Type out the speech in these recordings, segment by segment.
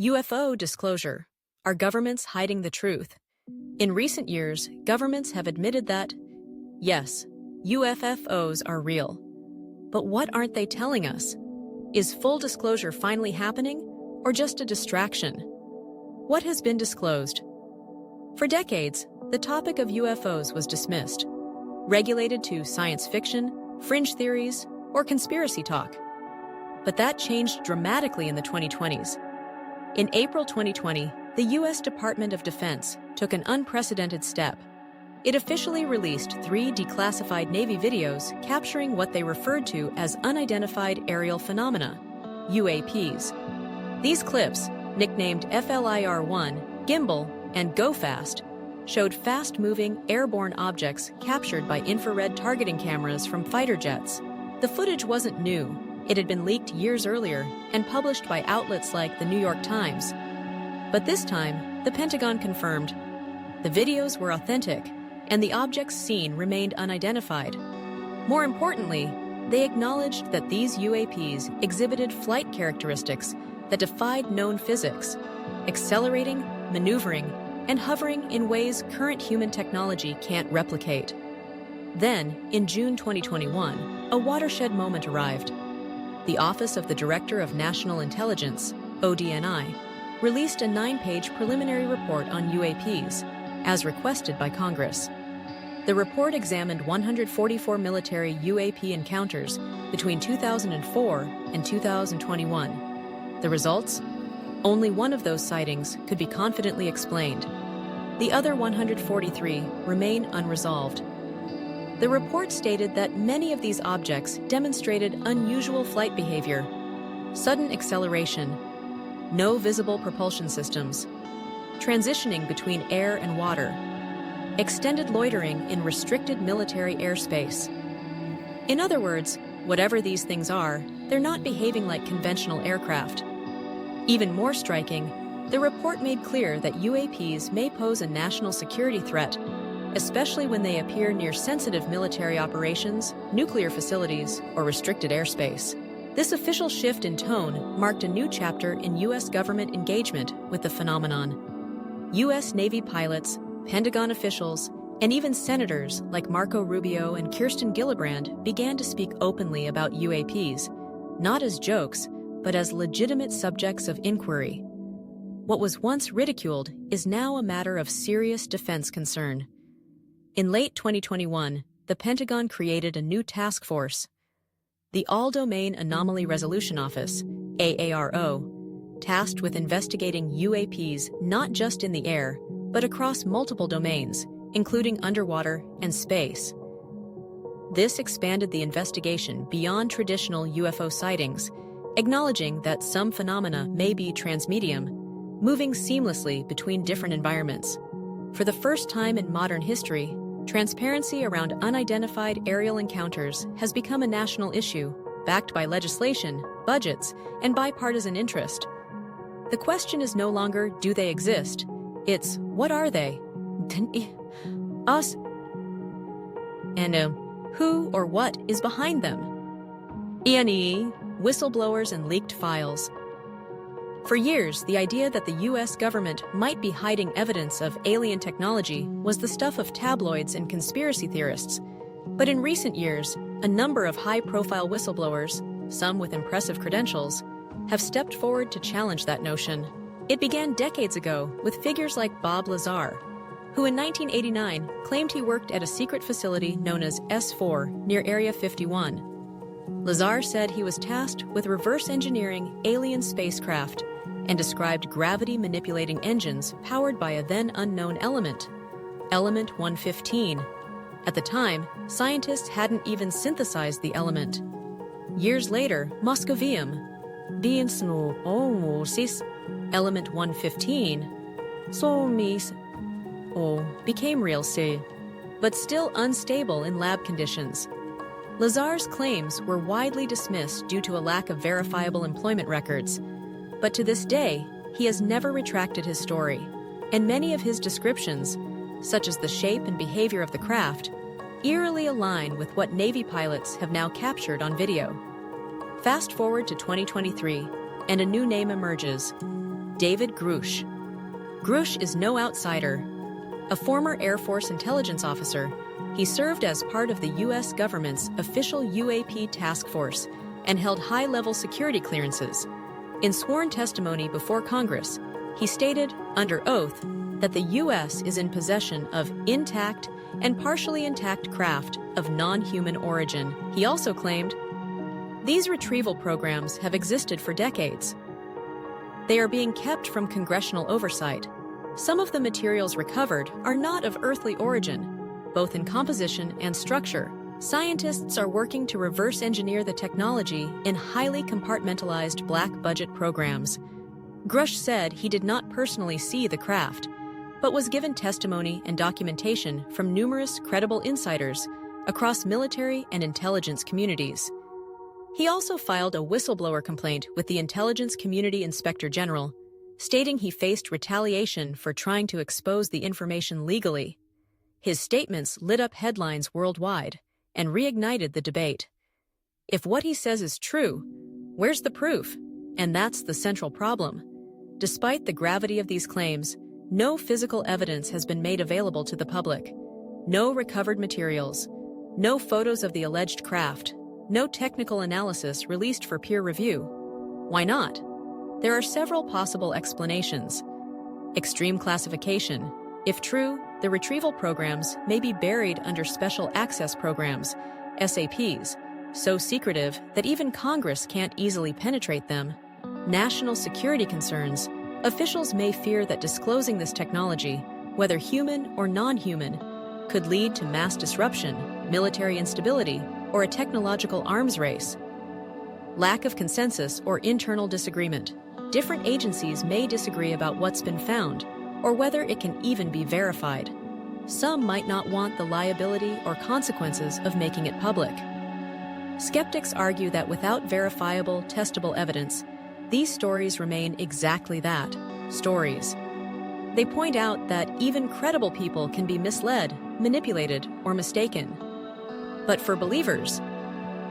UFO disclosure. Are governments hiding the truth? In recent years, governments have admitted that, yes, UFOs are real. But what aren't they telling us? Is full disclosure finally happening, or just a distraction? What has been disclosed? For decades, the topic of UFOs was dismissed, relegated to science fiction, fringe theories, or conspiracy talk. But that changed dramatically in the 2020s. In April 2020, the U.S. Department of Defense took an unprecedented step. It officially released 3 declassified Navy videos capturing what they referred to as unidentified aerial phenomena, UAPs. These clips, nicknamed FLIR-1, Gimbal, and Go Fast, showed fast-moving airborne objects captured by infrared targeting cameras from fighter jets. The footage wasn't new. It had been leaked years earlier and published by outlets like the New York Times. But this time, the Pentagon confirmed the videos were authentic and the objects seen remained unidentified. More importantly, they acknowledged that these UAPs exhibited flight characteristics that defied known physics, accelerating, maneuvering, and hovering in ways current human technology can't replicate. Then, in June 2021, a watershed moment arrived. The Office of the Director of National Intelligence, ODNI, released a 9-page preliminary report on UAPs, as requested by Congress. The report examined 144 military UAP encounters between 2004 and 2021. The results? Only one of those sightings could be confidently explained. The other 143 remain unresolved. The report stated that many of these objects demonstrated unusual flight behavior, sudden acceleration, no visible propulsion systems, transitioning between air and water, extended loitering in restricted military airspace. In other words, whatever these things are, they're not behaving like conventional aircraft. Even more striking, the report made clear that UAPs may pose a national security threat, especially when they appear near sensitive military operations, nuclear facilities, or restricted airspace. This official shift in tone marked a new chapter in U.S. government engagement with the phenomenon. U.S. Navy pilots, Pentagon officials, and even senators like Marco Rubio and Kirsten Gillibrand began to speak openly about UAPs, not as jokes, but as legitimate subjects of inquiry. What was once ridiculed is now a matter of serious defense concern. In late 2021, the Pentagon created a new task force, the All-Domain Anomaly Resolution Office, AARO, tasked with investigating UAPs not just in the air, but across multiple domains, including underwater and space. This expanded the investigation beyond traditional UFO sightings, acknowledging that some phenomena may be transmedium, moving seamlessly between different environments. For the first time in modern history, transparency around unidentified aerial encounters has become a national issue, backed by legislation, budgets, and bipartisan interest. The question is no longer, do they exist? It's, what are they? Us? And who or what is behind them? Whistleblowers and leaked files. For years, the idea that the U.S. government might be hiding evidence of alien technology was the stuff of tabloids and conspiracy theorists. But in recent years, a number of high-profile whistleblowers, some with impressive credentials, have stepped forward to challenge that notion. It began decades ago with figures like Bob Lazar, who in 1989 claimed he worked at a secret facility known as S4 near Area 51. Lazar said he was tasked with reverse engineering alien spacecraft and described gravity-manipulating engines powered by a then-unknown element, Element 115. At the time, scientists hadn't even synthesized the element. Years later, Moscovium, Element 115, became real, but still unstable in lab conditions. Lazar's claims were widely dismissed due to a lack of verifiable employment records. But to this day, he has never retracted his story, and many of his descriptions, such as the shape and behavior of the craft, eerily align with what Navy pilots have now captured on video. Fast forward to 2023, and a new name emerges, David Grusch. Grusch is no outsider. A former Air Force intelligence officer, he served as part of the U.S. government's official UAP task force and held high-level security clearances. In sworn testimony before Congress, he stated, under oath, that the U.S. is in possession of intact and partially intact craft of non-human origin. He also claimed, "These retrieval programs have existed for decades. They are being kept from congressional oversight. Some of the materials recovered are not of earthly origin, both in composition and structure. Scientists are working to reverse engineer the technology in highly compartmentalized black budget programs." Grusch said he did not personally see the craft, but was given testimony and documentation from numerous credible insiders across military and intelligence communities. He also filed a whistleblower complaint with the Intelligence Community Inspector General, stating he faced retaliation for trying to expose the information legally. His statements lit up headlines worldwide and reignited the debate. If what he says is true, where's the proof? And that's the central problem. Despite the gravity of these claims, no physical evidence has been made available to the public. No recovered materials, no photos of the alleged craft, no technical analysis released for peer review. Why not? There are several possible explanations. Extreme classification. If true, the retrieval programs may be buried under Special Access Programs, SAPs, so secretive that even Congress can't easily penetrate them. National security concerns. Officials may fear that disclosing this technology, whether human or non-human, could lead to mass disruption, military instability, or a technological arms race. Lack of consensus or internal disagreement. Different agencies may disagree about what's been found, or whether it can even be verified. Some might not want the liability or consequences of making it public. Skeptics argue that without verifiable, testable evidence, these stories remain exactly that, stories. They point out that even credible people can be misled, manipulated, or mistaken. But for believers,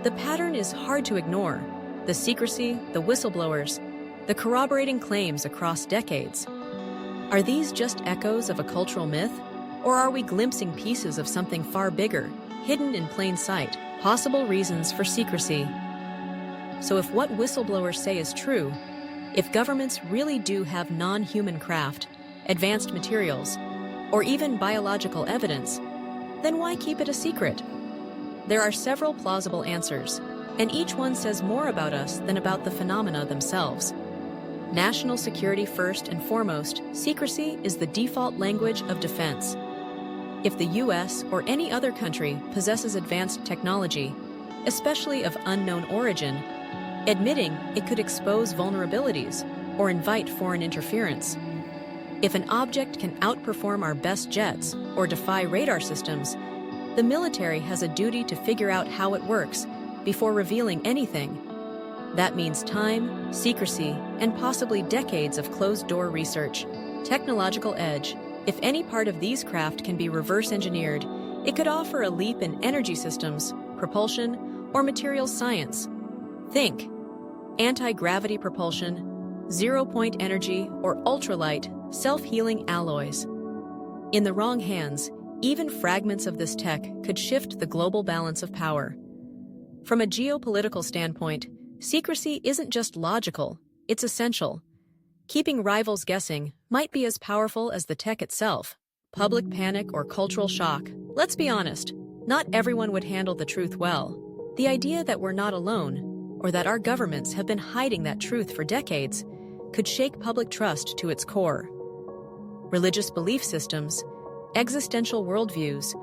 the pattern is hard to ignore. The secrecy, the whistleblowers, the corroborating claims across decades. Are these just echoes of a cultural myth? Or are we glimpsing pieces of something far bigger, hidden in plain sight? Possible reasons for secrecy. So if what whistleblowers say is true, if governments really do have non-human craft, advanced materials, or even biological evidence, then why keep it a secret? There are several plausible answers, and each one says more about us than about the phenomena themselves. National security first and foremost, secrecy is the default language of defense. If the U.S. or any other country possesses advanced technology, especially of unknown origin, admitting it could expose vulnerabilities or invite foreign interference. If an object can outperform our best jets or defy radar systems, the military has a duty to figure out how it works before revealing anything. That means time, secrecy, and possibly decades of closed-door research. Technological edge. If any part of these craft can be reverse engineered, it could offer a leap in energy systems, propulsion, or materials science. Think anti-gravity propulsion, zero-point energy, or ultralight, self-healing alloys. In the wrong hands, even fragments of this tech could shift the global balance of power. From a geopolitical standpoint, secrecy isn't just logical, it's essential. Keeping rivals guessing might be as powerful as the tech itself. Public panic or cultural shock. Let's be honest, not everyone would handle the truth well. The idea that we're not alone, or that our governments have been hiding that truth for decades, could shake public trust to its core. Religious belief systems, existential worldviews,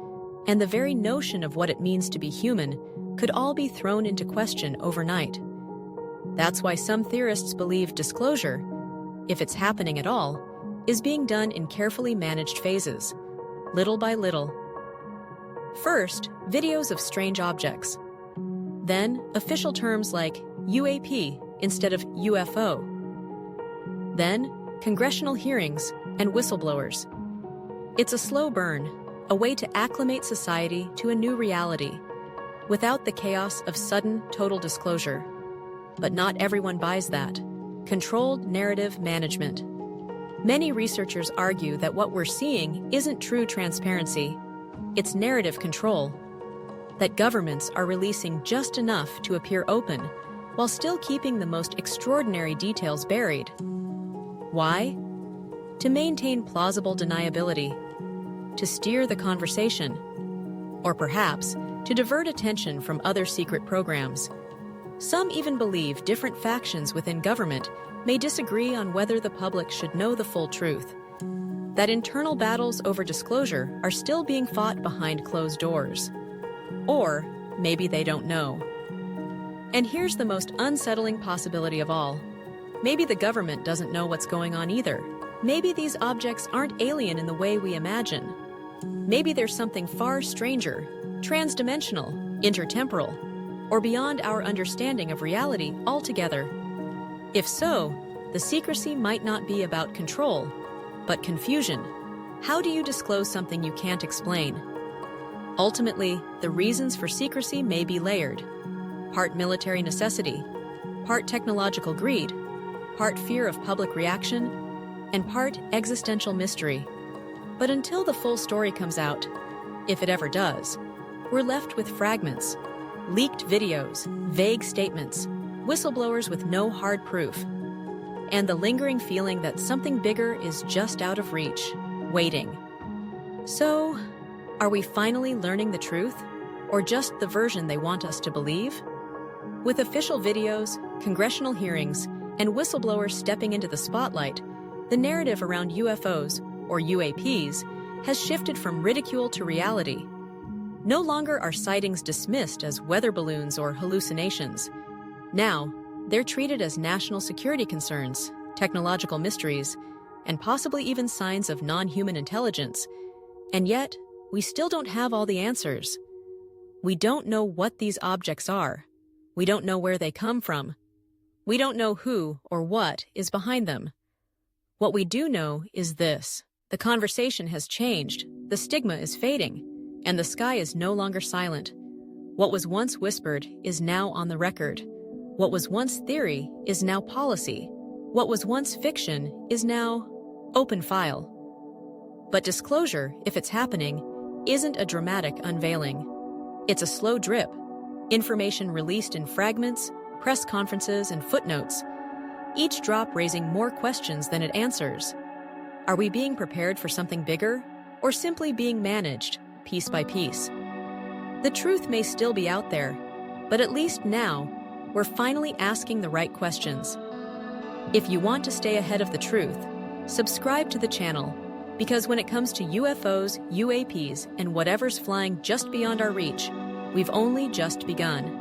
and the very notion of what it means to be human could all be thrown into question overnight. That's why some theorists believe disclosure, if it's happening at all, is being done in carefully managed phases, little by little. First, videos of strange objects. Then, official terms like UAP instead of UFO. Then, congressional hearings and whistleblowers. It's a slow burn, a way to acclimate society to a new reality, without the chaos of sudden, total disclosure. But not everyone buys that. Controlled narrative management. Many researchers argue that what we're seeing isn't true transparency, it's narrative control, that governments are releasing just enough to appear open while still keeping the most extraordinary details buried. Why? To maintain plausible deniability, to steer the conversation, or perhaps to divert attention from other secret programs. Some even believe different factions within government may disagree on whether the public should know the full truth, that internal battles over disclosure are still being fought behind closed doors. Or maybe they don't know. And here's the most unsettling possibility of all. Maybe the government doesn't know what's going on either. Maybe these objects aren't alien in the way we imagine. Maybe there's something far stranger, transdimensional, intertemporal, or beyond our understanding of reality altogether. If so, the secrecy might not be about control, but confusion. How do you disclose something you can't explain? Ultimately, the reasons for secrecy may be layered. Part military necessity, part technological greed, part fear of public reaction, and part existential mystery. But until the full story comes out, if it ever does, we're left with fragments, leaked videos, vague statements, whistleblowers with no hard proof, and the lingering feeling that something bigger is just out of reach, waiting. So, are we finally learning the truth, or just the version they want us to believe? With official videos, congressional hearings, and whistleblowers stepping into the spotlight, the narrative around UFOs, or UAPs, has shifted from ridicule to reality. No longer are sightings dismissed as weather balloons or hallucinations. Now, they're treated as national security concerns, technological mysteries, and possibly even signs of non-human intelligence. And yet, we still don't have all the answers. We don't know what these objects are. We don't know where they come from. We don't know who or what is behind them. What we do know is this: the conversation has changed, the stigma is fading, and the sky is no longer silent. What was once whispered is now on the record. What was once theory is now policy. What was once fiction is now open file. But disclosure, if it's happening, isn't a dramatic unveiling. It's a slow drip. Information released in fragments, press conferences, and footnotes, each drop raising more questions than it answers. Are we being prepared for something bigger, or simply being managed, piece by piece? The truth may still be out there, but at least now, we're finally asking the right questions. If you want to stay ahead of the truth, subscribe to the channel, because when it comes to UFOs, UAPs, and whatever's flying just beyond our reach, we've only just begun.